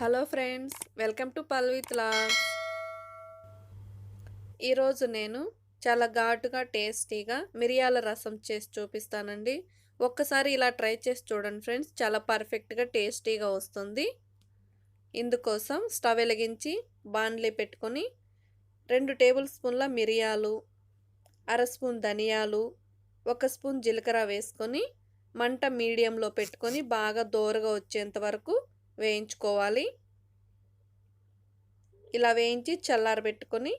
Hello friends, welcome to పల్విత్ logs. ఈరోజు నేను చాలా ఘాటుగా టేస్టీగా మిరియాల రసం చేసి చూపిస్తానండి. ఒక్కసారి ఇలా ట్రై చేసి చూడండి ఫ్రెండ్స్, చాలా పర్ఫెక్ట్గా టేస్టీగా వస్తుంది. ఇందుకోసం స్టవ్ వెలిగించి బాండ్లీ పెట్టుకొని 2 టేబుల్ స్పూన్ల మిరియాలు, అర స్పూన్ ధనియాలు, 1 స్పూన్ జీలకర్ర వేసుకొని మంట మీడియంలో పెట్టుకొని బాగా దోరగా వచ్చేంత వరకు వేయించుకోవాలి. ఇలా వేయించి చల్లారబెట్టుకొని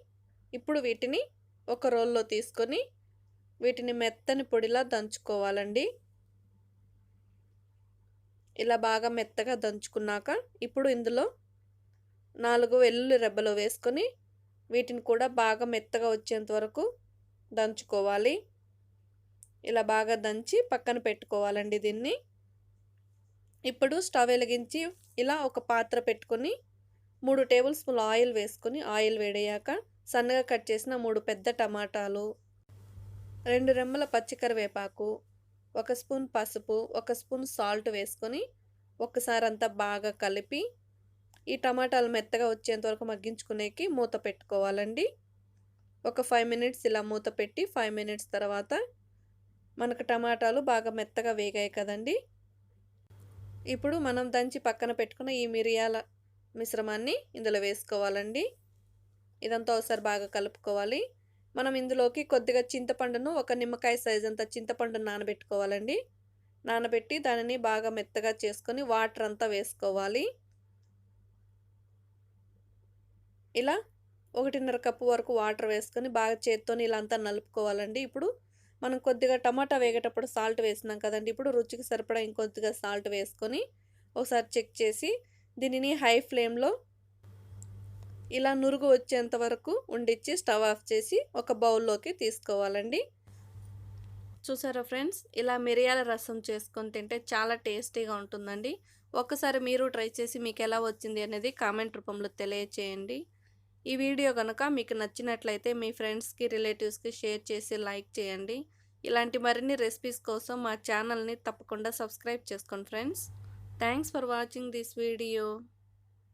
ఇప్పుడు వీటిని ఒక రోల్లో తీసుకొని వీటిని మెత్తని పొడిలా దంచుకోవాలండి. ఇలా బాగా మెత్తగా దంచుకున్నాక ఇప్పుడు ఇందులో 4 వెల్లుల్లి రెబ్బలు వేసుకొని వీటిని కూడా బాగా మెత్తగా వచ్చేంత వరకు దంచుకోవాలి. ఇలా బాగా దంచి పక్కన పెట్టుకోవాలండి దీన్ని. ఇప్పుడు స్టవ్ వెలిగించి ఇలా ఒక పాత్ర పెట్టుకొని 3 టేబుల్ స్పూన్ల ఆయిల్ వేసుకొని ఆయిల్ వేడయ్యాక సన్నగా కట్ చేసిన 3 పెద్ద టమాటాలు, 2 రెమ్మల పచ్చికరివేపాకు, 1 స్పూన్ పసుపు, 1 స్పూన్ సాల్ట్ వేసుకొని ఒక్కసారి అంతా బాగా కలిపి ఈ టమాటాలు మెత్తగా వచ్చేంత వరకు మగ్గించుకునేకి మూత పెట్టుకోవాలండి. ఒక 5 మినిట్స్ ఇలా మూత పెట్టి 5 మినిట్స్ తర్వాత మనకు టమాటాలు బాగా మెత్తగా వేగాయి కదండి. ఇప్పుడు మనం దంచి పక్కన పెట్టుకున్న ఈ మిరియాల మిశ్రమాన్ని ఇందులో వేసుకోవాలండి. ఇదంతా ఒకసారి బాగా కలుపుకోవాలి. మనం ఇందులోకి కొద్దిగా చింతపండును, ఒక నిమ్మకాయ సైజ్ అంత చింతపండును నానబెట్టుకోవాలండి. నానబెట్టి దానిని బాగా మెత్తగా చేసుకొని వాటర్ అంతా వేసుకోవాలి. ఇలా 1.5 కప్పు వరకు వాటర్ వేసుకొని బాగా చేత్తోని ఇలా అంతా నలుపుకోవాలండి. ఇప్పుడు మనం కొద్దిగా టమాటా వేగేటప్పుడు సాల్ట్ వేసినాం కదండి. ఇప్పుడు రుచికి సరిపడా ఇంకొద్దిగా సాల్ట్ వేసుకొని ఒకసారి చెక్ చేసి దీనిని హై ఫ్లేమ్లో ఇలా నురుగు వచ్చేంత వరకు ఉండిచ్చి స్టవ్ ఆఫ్ చేసి ఒక బౌల్లోకి తీసుకోవాలండి. చూసారా ఫ్రెండ్స్, ఇలా మిరియాల రసం చేసుకొని తింటే చాలా టేస్టీగా ఉంటుందండి. ఒక్కసారి మీరు ట్రై చేసి మీకు ఎలా వచ్చింది అనేది కామెంట్ రూపంలో తెలియచేయండి. ఈ వీడియో కనుక మీకు నచ్చినట్లయితే మీ ఫ్రెండ్స్కి, రిలేటివ్స్కి షేర్ చేసి లైక్ చేయండి. ఇలాంటి మరిన్ని రెసిపీస్ కోసం మా ఛానల్ని తప్పకుండా సబ్స్క్రైబ్ చేసుకోండి friends. Thanks for watching this video.